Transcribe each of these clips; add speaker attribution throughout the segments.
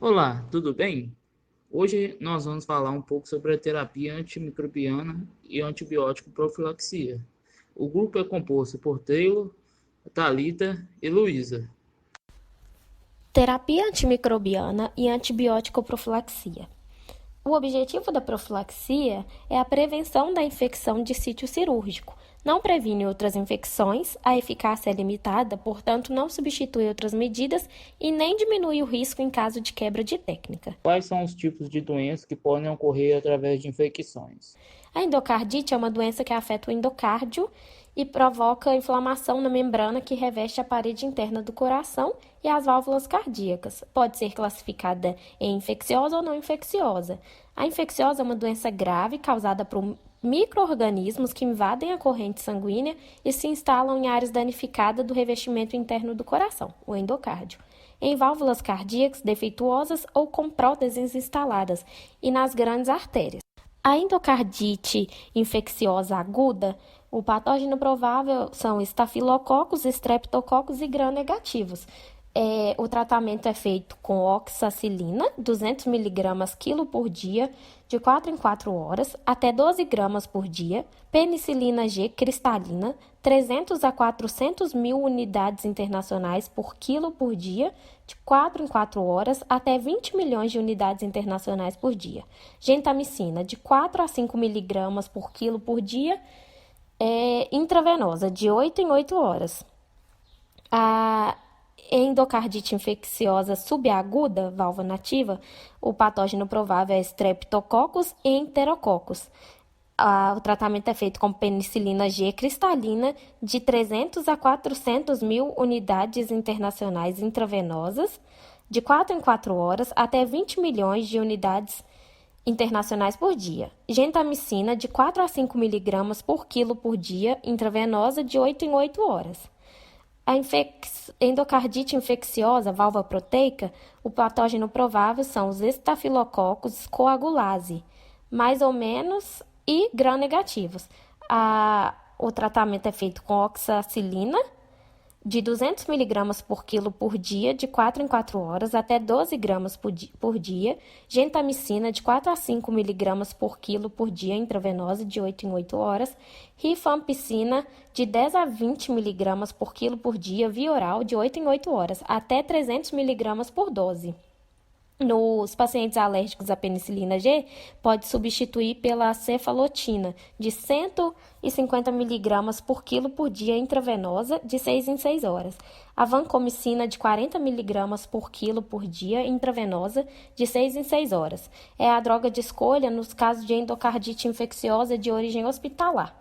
Speaker 1: Olá, tudo bem? Hoje nós vamos falar um pouco sobre a terapia antimicrobiana e antibiótico profilaxia. O grupo é composto por Taylor, Thalita e Luísa.
Speaker 2: Terapia antimicrobiana e antibiótico profilaxia. O objetivo da profilaxia é a prevenção da infecção de sítio cirúrgico. Não previne outras infecções, a eficácia é limitada, portanto, não substitui outras medidas e nem diminui o risco em caso de quebra de técnica.
Speaker 1: Quais são os tipos de doenças que podem ocorrer através de infecções?
Speaker 2: A endocardite é uma doença que afeta o endocárdio e provoca inflamação na membrana que reveste a parede interna do coração e as válvulas cardíacas. Pode ser classificada em infecciosa ou não infecciosa. A infecciosa é uma doença grave causada por micro-organismos que invadem a corrente sanguínea e se instalam em áreas danificadas do revestimento interno do coração, o endocárdio, em válvulas cardíacas defeituosas ou com próteses instaladas e nas grandes artérias. A endocardite infecciosa aguda, o patógeno provável são estafilococos, estreptococos e gram-negativos. O tratamento é feito com oxacilina, 200 mg quilo por dia, de 4 em 4 horas, até 12 gramas por dia, penicilina G cristalina, 300 a 400 mil unidades internacionais por quilo por dia, de 4 em 4 horas, até 20 milhões de unidades internacionais por dia. Gentamicina, de 4 a 5 miligramas por quilo por dia, intravenosa, de 8 em 8 horas. A endocardite infecciosa subaguda, válvula nativa, o patógeno provável é Streptococcus e Enterococcus. O tratamento é feito com penicilina G cristalina de 300 a 400 mil unidades internacionais intravenosas, de 4 em 4 horas, até 20 milhões de unidades internacionais por dia. Gentamicina de 4 a 5 miligramas por quilo por dia, intravenosa, de 8 em 8 horas. A endocardite infecciosa, válvula proteica, o patógeno provável são os estafilococos coagulase, mais ou menos, e gram-negativos. O tratamento é feito com oxacilina, de 200 mg por quilo por dia, de 4 em 4 horas, até 12 gramas por dia, gentamicina, de 4 a 5 mg por quilo por dia, intravenosa, de 8 em 8 horas, rifampicina, de 10 a 20 mg por quilo por dia, via oral, de 8 em 8 horas, até 300 mg por dose. Nos pacientes alérgicos à penicilina G, pode substituir pela cefalotina, de 150 mg por quilo por dia intravenosa, de 6 em 6 horas. A vancomicina, de 40 mg por quilo por dia intravenosa, de 6 em 6 horas. É a droga de escolha nos casos de endocardite infecciosa de origem hospitalar.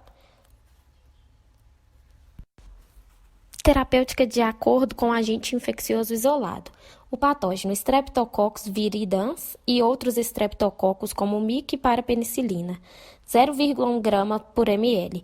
Speaker 2: Terapêutica de acordo com o agente infeccioso isolado. O patógeno Streptococcus viridans e outros estreptococos como MIC para penicilina, 0,1 grama por ml.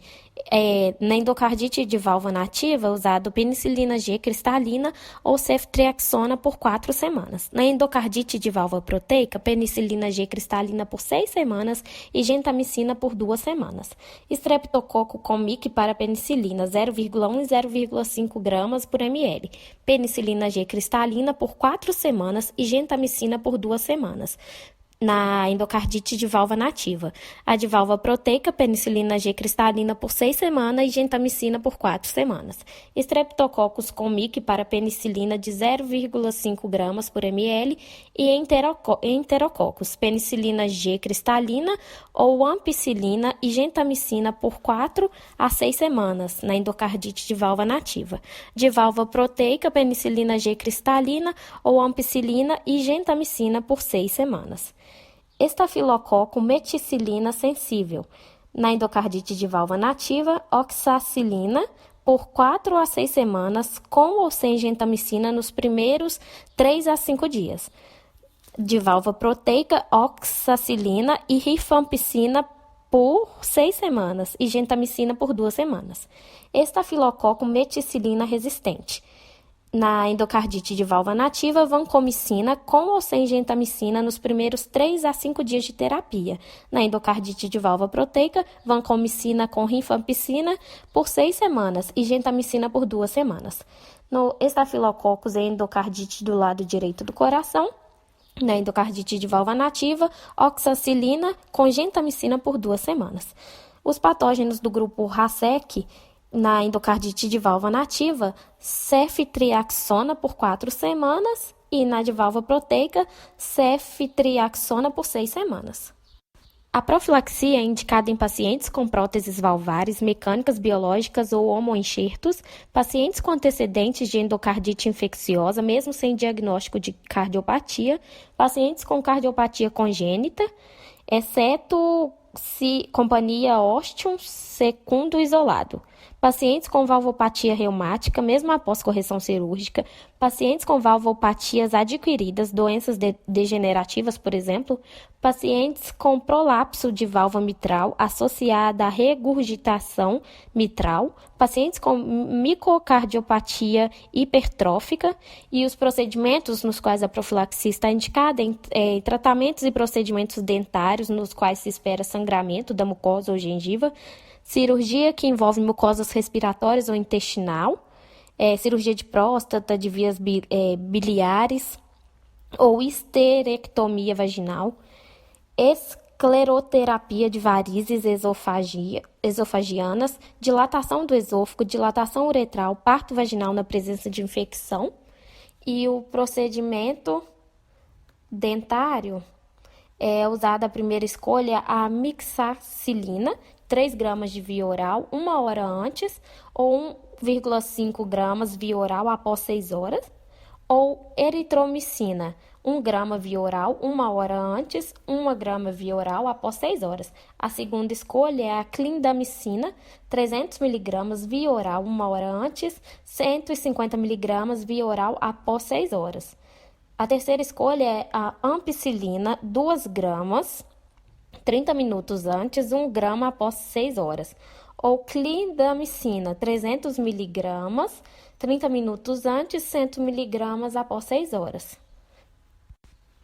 Speaker 2: Na endocardite de válvula nativa, usado penicilina G cristalina ou ceftriaxona por 4 semanas. Na endocardite de válvula proteica, penicilina G cristalina por 6 semanas e gentamicina por 2 semanas. Estreptococo com MIC para penicilina, 0,1 e 0,5 gramas por ml. Penicilina G cristalina por 4 semanas e gentamicina por 2 semanas. Na endocardite de válvula nativa. A de válvula proteica, penicilina G cristalina por 6 semanas e gentamicina por 4 semanas. Streptococcus com MIC para penicilina de 0,5 gramas por ml e enterococcus, penicilina G cristalina ou ampicilina e gentamicina por 4 a 6 semanas na endocardite de válvula nativa. De válvula proteica, penicilina G cristalina ou ampicilina e gentamicina por 6 semanas. Estafilococo meticilina sensível. Na endocardite de válvula nativa, oxacilina por 4 a 6 semanas, com ou sem gentamicina nos primeiros 3 a 5 dias. De válvula proteica, oxacilina e rifampicina por 6 semanas e gentamicina por 2 semanas. Estafilococo meticilina resistente. Na endocardite de válvula nativa, vancomicina com ou sem gentamicina nos primeiros 3 a 5 dias de terapia. Na endocardite de válvula proteica, vancomicina com rifampicina por 6 semanas e gentamicina por 2 semanas. No estafilococcus endocardite do lado direito do coração, na endocardite de valva nativa, oxacilina com gentamicina por 2 semanas. Os patógenos do grupo RASEC na endocardite de valva nativa, ceftriaxona por 4 semanas e na de valva proteica, ceftriaxona por 6 semanas. A profilaxia é indicada em pacientes com próteses valvares, mecânicas biológicas ou homoenxertos, pacientes com antecedentes de endocardite infecciosa, mesmo sem diagnóstico de cardiopatia, pacientes com cardiopatia congênita, exceto se companhia ostium secundo isolado, pacientes com valvopatia reumática, mesmo após correção cirúrgica, pacientes com valvopatias adquiridas, doenças degenerativas, por exemplo, pacientes com prolapso de válvula mitral associada à regurgitação mitral, pacientes com micocardiopatia hipertrófica e os procedimentos nos quais a profilaxia está indicada em tratamentos e procedimentos dentários nos quais se espera sangramento da mucosa ou gengiva, cirurgia que envolve mucosas respiratórias ou intestinal, cirurgia de próstata, de vias biliares ou histerectomia vaginal, escleroterapia de varizes esofagianas, dilatação do esôfago, dilatação uretral, parto vaginal na presença de infecção. E o procedimento dentário é usada a primeira escolha a mixacilina, 3 gramas de via oral 1 hora antes, ou 1,5 gramas via oral após 6 horas, ou eritromicina, 1 grama via oral 1 hora antes, 1 grama via oral após 6 horas. A segunda escolha é a clindamicina, 300 mg via oral 1 hora antes, 150 mg via oral após 6 horas. A terceira escolha é a ampicilina, 2 gramas, 30 minutos antes, 1 grama após 6 horas. Ou clindamicina, 300 mg, 30 minutos antes, 100 mg após 6 horas.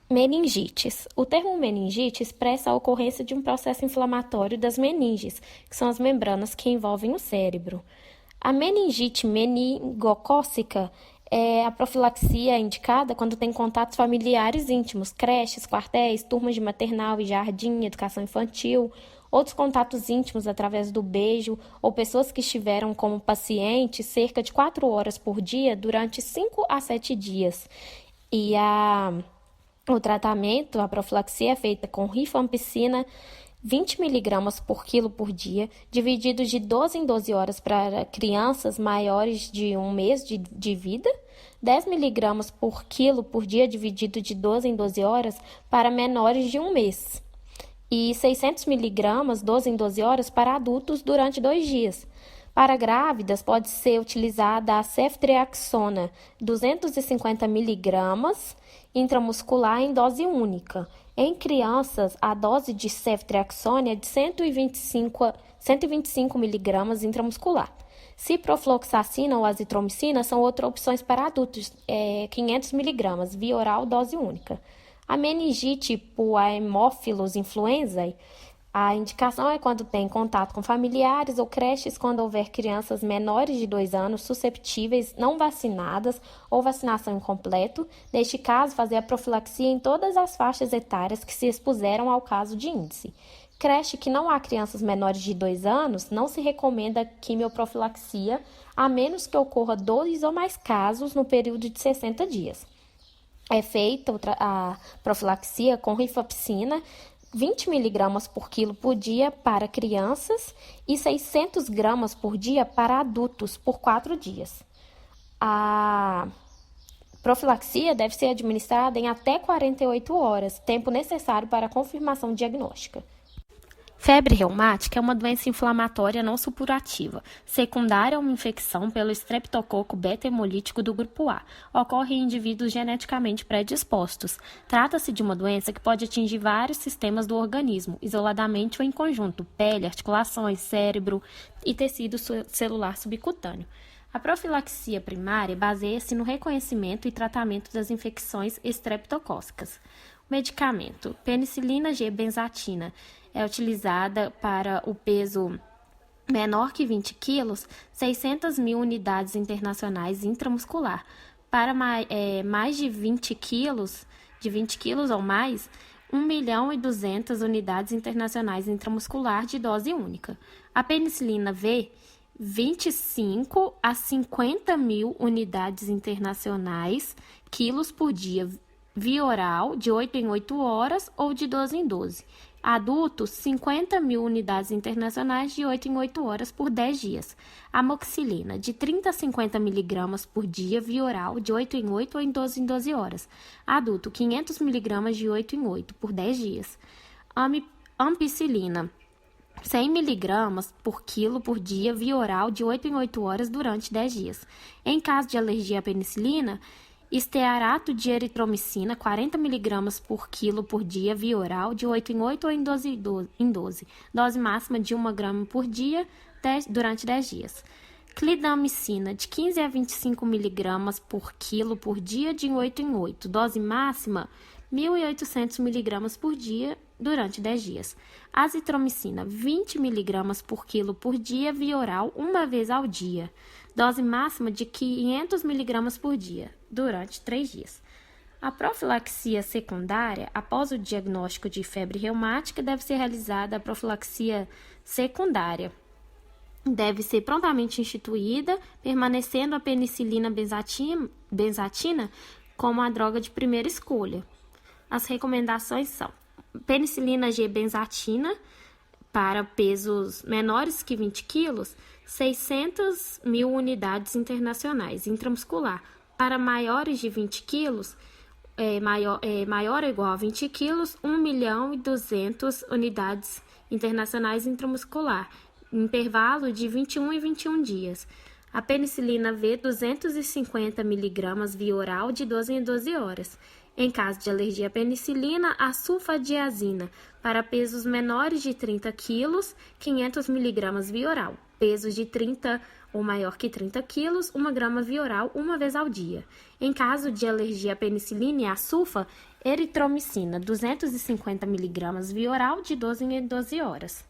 Speaker 2: Meningites. O termo meningite expressa a ocorrência de um processo inflamatório das meninges, que são as membranas que envolvem o cérebro. A meningite meningocócica é a profilaxia indicada quando tem contatos familiares íntimos, creches, quartéis, turmas de maternal e jardim, educação infantil, outros contatos íntimos através do beijo ou pessoas que estiveram como pacientes cerca de 4 horas por dia durante 5 a 7 dias. E o tratamento, a profilaxia é feita com rifampicina, 20 mg por quilo por dia, dividido de 12 em 12 horas para crianças maiores de 1 mês de vida, 10 mg por quilo por dia, dividido de 12 em 12 horas para menores de 1 mês, e 600 mg, 12 em 12 horas, para adultos durante 2 dias. Para grávidas, pode ser utilizada a ceftriaxona, 250 mg intramuscular em dose única. Em crianças, a dose de ceftriaxona é de 125 mg intramuscular. Ciprofloxacina ou azitromicina são outras opções para adultos, 500 mg, via oral, dose única. A meningite por Haemophilus influenzae, a indicação é quando tem contato com familiares ou creches, quando houver crianças menores de 2 anos susceptíveis, não vacinadas ou vacinação incompleta. Neste caso, fazer a profilaxia em todas as faixas etárias que se expuseram ao caso de índice. Creche que não há crianças menores de 2 anos, não se recomenda quimioprofilaxia, a menos que ocorra 2 ou mais casos no período de 60 dias. É feita a profilaxia com rifampicina, 20 mg por quilo por dia para crianças e 600 gramas por dia para adultos por 4 dias. A profilaxia deve ser administrada em até 48 horas, tempo necessário para a confirmação diagnóstica. Febre reumática é uma doença inflamatória não supurativa, secundária a uma infecção pelo estreptococo beta-hemolítico do grupo A. Ocorre em indivíduos geneticamente predispostos. Trata-se de uma doença que pode atingir vários sistemas do organismo, isoladamente ou em conjunto, pele, articulações, cérebro e tecido celular subcutâneo. A profilaxia primária baseia-se no reconhecimento e tratamento das infecções estreptocócicas. O medicamento penicilina G-benzatina é utilizada para o peso menor que 20 kg, 600 mil unidades internacionais intramuscular. Para mais de 20 kg, de 20 quilos ou mais, 1.200.000 unidades internacionais intramuscular de dose única. A penicilina V, 25 a 50 mil unidades internacionais, quilos por dia, via oral, de 8 em 8 horas ou de 12 em 12. Adultos, 50 mil unidades internacionais de 8 em 8 horas por 10 dias. Amoxicilina, de 30 a 50 miligramas por dia, via oral, de 8 em 8 ou em 12 horas. Adulto, 500 miligramas de 8 em 8 por 10 dias. Ampicilina, 100 miligramas por quilo por dia, via oral, de 8 em 8 horas durante 10 dias. Em caso de alergia à penicilina, estearato de eritromicina, 40 miligramas por quilo por dia, via oral, de 8 em 8 ou em 12. Dose máxima de 1 grama por dia, durante 10 dias. Clindamicina, de 15 a 25 miligramas por quilo por dia, de 8 em 8. Dose máxima, 1.800 miligramas por dia, durante 10 dias. Azitromicina, 20 miligramas por quilo por dia, via oral, uma vez ao dia. Dose máxima de 500 miligramas por dia, durante 3 dias. A profilaxia secundária, após o diagnóstico de febre reumática, deve ser realizada a profilaxia secundária. Deve ser prontamente instituída, permanecendo a penicilina benzatina como a droga de primeira escolha. As recomendações são: penicilina G-benzatina, para pesos menores que 20 quilos, 600 mil unidades internacionais, intramuscular. Para maiores de 20 quilos, maior ou igual a 20 quilos, 1.200.000 unidades internacionais intramuscular, intervalo de 21 e 21 dias. A penicilina V, 250 miligramas via oral, de 12 em 12 horas. Em caso de alergia à penicilina, a sulfadiazina, para pesos menores de 30 quilos, 500 miligramas via oral. Pesos de 30 ou maior que 30 quilos, 1 grama via oral, uma vez ao dia. Em caso de alergia à penicilina e à sulfa, eritromicina, 250 miligramas via oral, de 12 em 12 horas.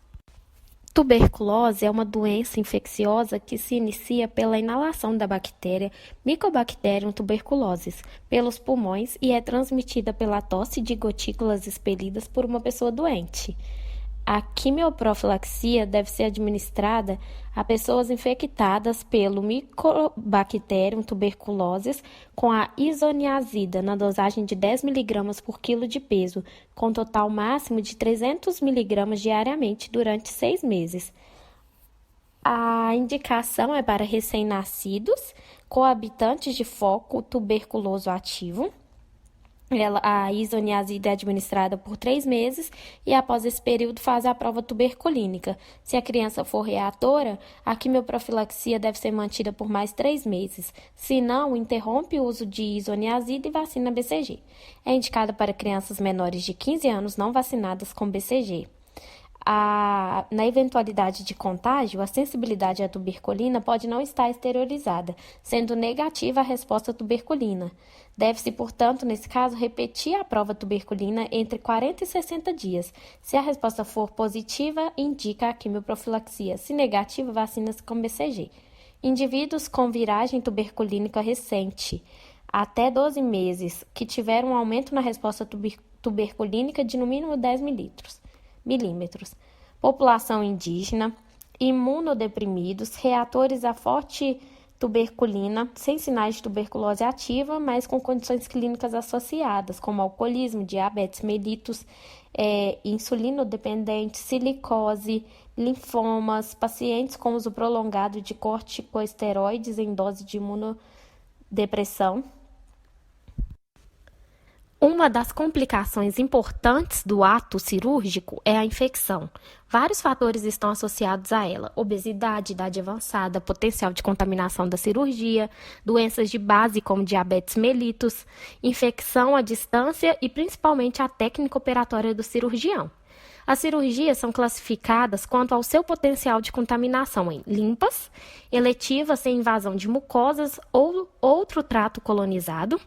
Speaker 2: Tuberculose é uma doença infecciosa que se inicia pela inalação da bactéria Mycobacterium tuberculosis pelos pulmões e é transmitida pela tosse de gotículas expelidas por uma pessoa doente. A quimioprofilaxia deve ser administrada a pessoas infectadas pelo Mycobacterium tuberculosis com a isoniazida na dosagem de 10 mg por quilo de peso, com total máximo de 300 mg diariamente durante 6 meses. A indicação é para recém-nascidos, coabitantes de foco tuberculoso ativo. A isoniazida é administrada por 3 meses e após esse período faz a prova tuberculínica. Se a criança for reatora, a quimioprofilaxia deve ser mantida por mais 3 meses. Se não, interrompe o uso de isoniazida e vacina BCG. É indicada para crianças menores de 15 anos não vacinadas com BCG. Na eventualidade de contágio, a sensibilidade à tuberculina pode não estar exteriorizada, sendo negativa a resposta tuberculina. Deve-se, portanto, nesse caso, repetir a prova tuberculina entre 40 e 60 dias. Se a resposta for positiva, indica a quimioprofilaxia. Se negativa, vacina-se com BCG. Indivíduos com viragem tuberculínica recente, até 12 meses, que tiveram um aumento na resposta tuberculínica de no mínimo 10 milímetros. População indígena, imunodeprimidos, reatores a forte tuberculina, sem sinais de tuberculose ativa, mas com condições clínicas associadas, como alcoolismo, diabetes mellitus, insulinodependente, silicose, linfomas, pacientes com uso prolongado de corticosteroides em dose de imunodepressão. Uma das complicações importantes do ato cirúrgico é a infecção. Vários fatores estão associados a ela: obesidade, idade avançada, potencial de contaminação da cirurgia, doenças de base como diabetes mellitus, infecção à distância e principalmente a técnica operatória do cirurgião. As cirurgias são classificadas quanto ao seu potencial de contaminação em limpas, eletivas sem invasão de mucosas ou outro trato colonizado,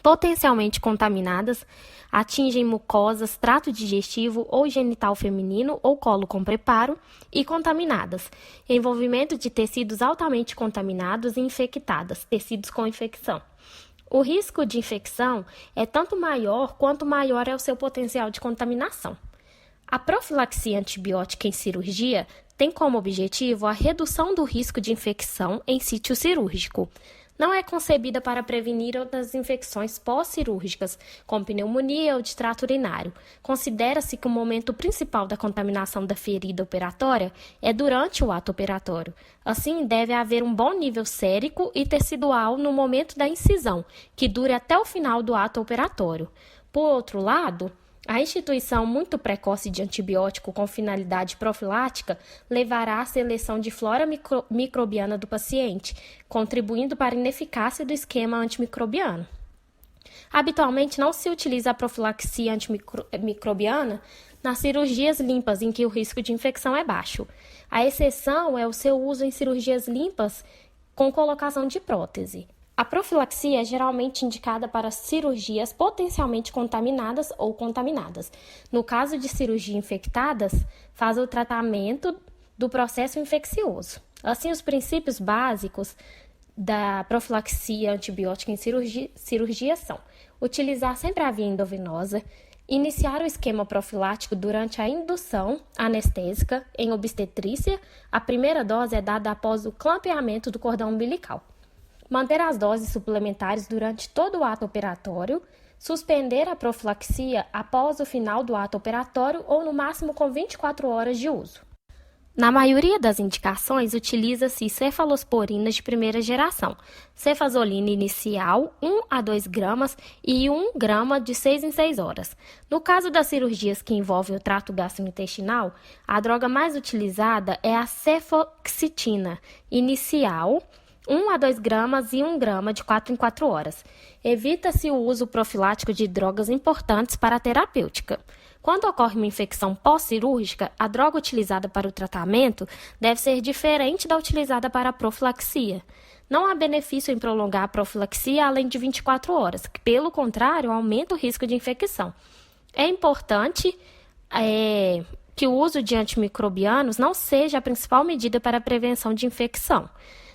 Speaker 2: potencialmente contaminadas, atingem mucosas, trato digestivo ou genital feminino ou colo com preparo, e contaminadas, envolvimento de tecidos altamente contaminados e infectadas, tecidos com infecção. O risco de infecção é tanto maior quanto maior é o seu potencial de contaminação. A profilaxia antibiótica em cirurgia tem como objetivo a redução do risco de infecção em sítio cirúrgico. Não é concebida para prevenir outras infecções pós-cirúrgicas, como pneumonia ou de trato urinário. Considera-se que o momento principal da contaminação da ferida operatória é durante o ato operatório. Assim, deve haver um bom nível sérico e tecidual no momento da incisão, que dure até o final do ato operatório. Por outro lado, a instituição muito precoce de antibiótico com finalidade profilática levará à seleção de flora microbiana do paciente, contribuindo para a ineficácia do esquema antimicrobiano. Habitualmente não se utiliza a profilaxia antimicrobiana nas cirurgias limpas em que o risco de infecção é baixo. A exceção é o seu uso em cirurgias limpas com colocação de prótese. A profilaxia é geralmente indicada para cirurgias potencialmente contaminadas ou contaminadas. No caso de cirurgia infectadas, faz o tratamento do processo infeccioso. Assim, os princípios básicos da profilaxia antibiótica em cirurgia são: utilizar sempre a via endovenosa, iniciar o esquema profilático durante a indução anestésica em obstetrícia. A primeira dose é dada após o clampeamento do cordão umbilical. Manter as doses suplementares durante todo o ato operatório, suspender a profilaxia após o final do ato operatório ou no máximo com 24 horas de uso. Na maioria das indicações, utiliza-se cefalosporinas de primeira geração, cefazolina inicial 1 a 2 gramas e 1 grama de 6 em 6 horas. No caso das cirurgias que envolvem o trato gastrointestinal, a droga mais utilizada é a cefoxitina inicial 1 a 2 gramas e 1 grama de 4 em 4 horas. Evita-se o uso profilático de drogas importantes para a terapêutica. Quando ocorre uma infecção pós-cirúrgica, a droga utilizada para o tratamento deve ser diferente da utilizada para a profilaxia. Não há benefício em prolongar a profilaxia além de 24 horas, que, pelo contrário, aumenta o risco de infecção. É importante que o uso de antimicrobianos não seja a principal medida para a prevenção de infecção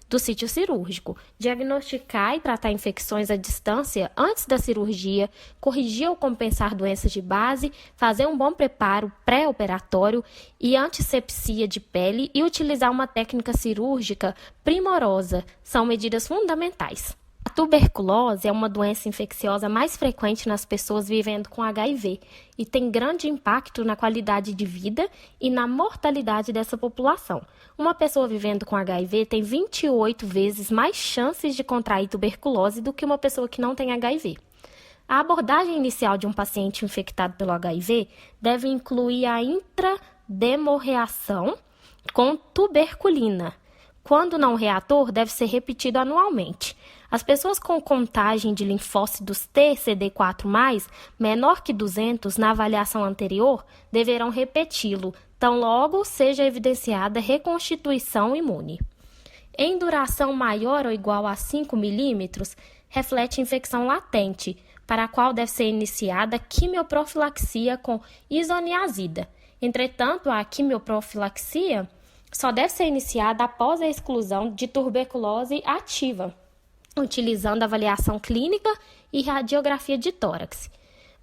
Speaker 2: do sítio cirúrgico. Diagnosticar e tratar infecções à distância antes da cirurgia, corrigir ou compensar doenças de base, fazer um bom preparo pré-operatório e antisepsia de pele e utilizar uma técnica cirúrgica primorosa são medidas fundamentais. A tuberculose é uma doença infecciosa mais frequente nas pessoas vivendo com HIV e tem grande impacto na qualidade de vida e na mortalidade dessa população. Uma pessoa vivendo com HIV tem 28 vezes mais chances de contrair tuberculose do que uma pessoa que não tem HIV. A abordagem inicial de um paciente infectado pelo HIV deve incluir a intrademorreação com tuberculina. Quando não reator, deve ser repetido anualmente. As pessoas com contagem de linfócitos TCD4+, menor que 200 na avaliação anterior, deverão repeti-lo, tão logo seja evidenciada reconstituição imune. Em duração maior ou igual a 5 milímetros, reflete infecção latente, para a qual deve ser iniciada quimioprofilaxia com isoniazida. Entretanto, a quimioprofilaxia só deve ser iniciada após a exclusão de tuberculose ativa, utilizando avaliação clínica e radiografia de tórax.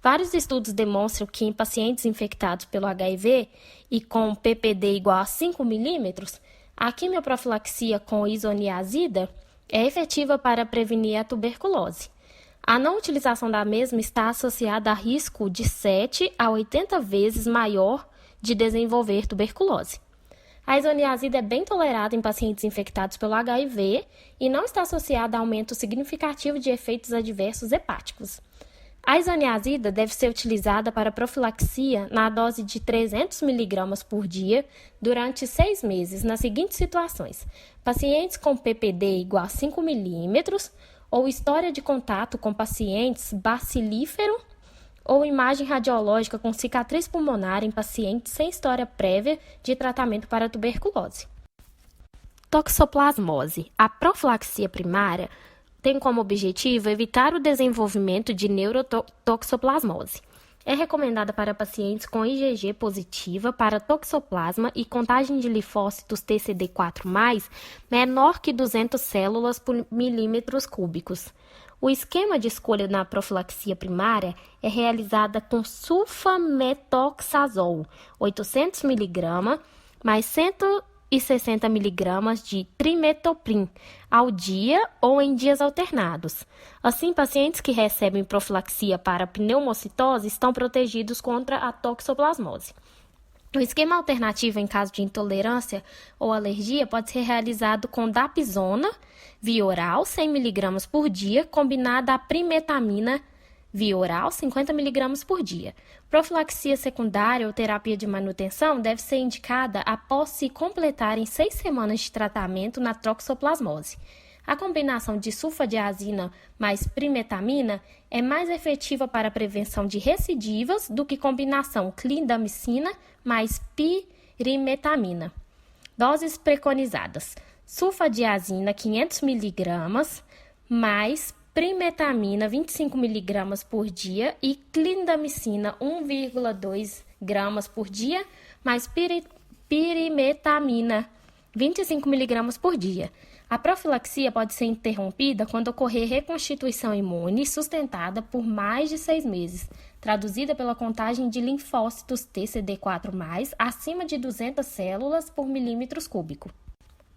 Speaker 2: Vários estudos demonstram que em pacientes infectados pelo HIV e com PPD igual a 5 milímetros, a quimioprofilaxia com isoniazida é efetiva para prevenir a tuberculose. A não utilização da mesma está associada a risco de 7 a 80 vezes maior de desenvolver tuberculose. A isoniazida é bem tolerada em pacientes infectados pelo HIV e não está associada a aumento significativo de efeitos adversos hepáticos. A isoniazida deve ser utilizada para profilaxia na dose de 300 mg por dia durante 6 meses, nas seguintes situações: pacientes com PPD igual a 5 milímetros ou história de contato com pacientes bacilífero ou imagem radiológica com cicatriz pulmonar em pacientes sem história prévia de tratamento para tuberculose. Toxoplasmose. A profilaxia primária tem como objetivo evitar o desenvolvimento de neurotoxoplasmose. É recomendada para pacientes com IgG positiva para toxoplasma e contagem de linfócitos TCD4+, menor que 200 células por milímetros cúbicos. O esquema de escolha na profilaxia primária é realizada com sulfametoxazol, 800 mg, mais 160 mg de trimetoprim ao dia ou em dias alternados. Assim, pacientes que recebem profilaxia para pneumocitose estão protegidos contra a toxoplasmose. O esquema alternativo em caso de intolerância ou alergia pode ser realizado com dapsona via oral 100 mg por dia, combinada a primetamina via oral 50 mg por dia. Profilaxia secundária ou terapia de manutenção deve ser indicada após se completarem 6 semanas de tratamento na toxoplasmose. A combinação de sulfadiazina mais primetamina é mais efetiva para a prevenção de recidivas do que combinação clindamicina mais pirimetamina. Doses preconizadas: sulfadiazina 500 mg mais primetamina 25 mg por dia e clindamicina 1,2 gramas por dia mais pirimetamina 25 mg por dia. A profilaxia pode ser interrompida quando ocorrer reconstituição imune sustentada por mais de 6 meses, traduzida pela contagem de linfócitos TCD4+, acima de 200 células por milímetros cúbico.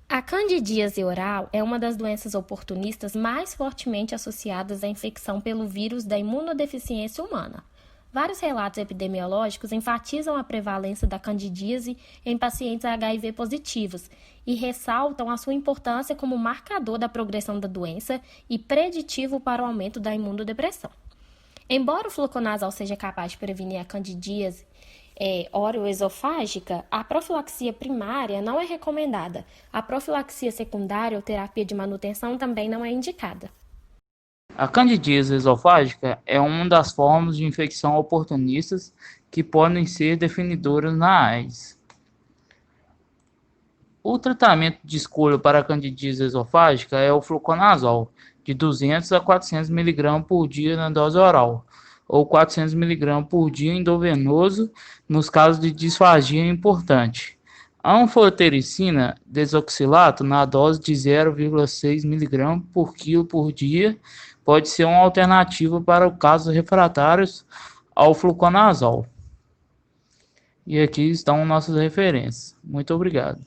Speaker 2: A candidíase oral é uma das doenças oportunistas mais fortemente associadas à infecção pelo vírus da imunodeficiência humana. Vários relatos epidemiológicos enfatizam a prevalência da candidíase em pacientes HIV positivos e ressaltam a sua importância como marcador da progressão da doença e preditivo para o aumento da imunodepressão. Embora o fluconazol seja capaz de prevenir a candidíase oroesofágica, a profilaxia primária não é recomendada. A profilaxia secundária ou terapia de manutenção também não é indicada.
Speaker 1: A candidíase esofágica é uma das formas de infecção oportunistas que podem ser definidoras na AIDS. O tratamento de escolha para a candidíase esofágica é o fluconazol, de 200 a 400 mg por dia na dose oral, ou 400 mg por dia endovenoso nos casos de disfagia importante. A anfotericina desoxilato na dose de 0,6 mg por quilo por dia pode ser uma alternativa para os casos refratários ao fluconazol. E aqui estão nossas referências. Muito obrigado.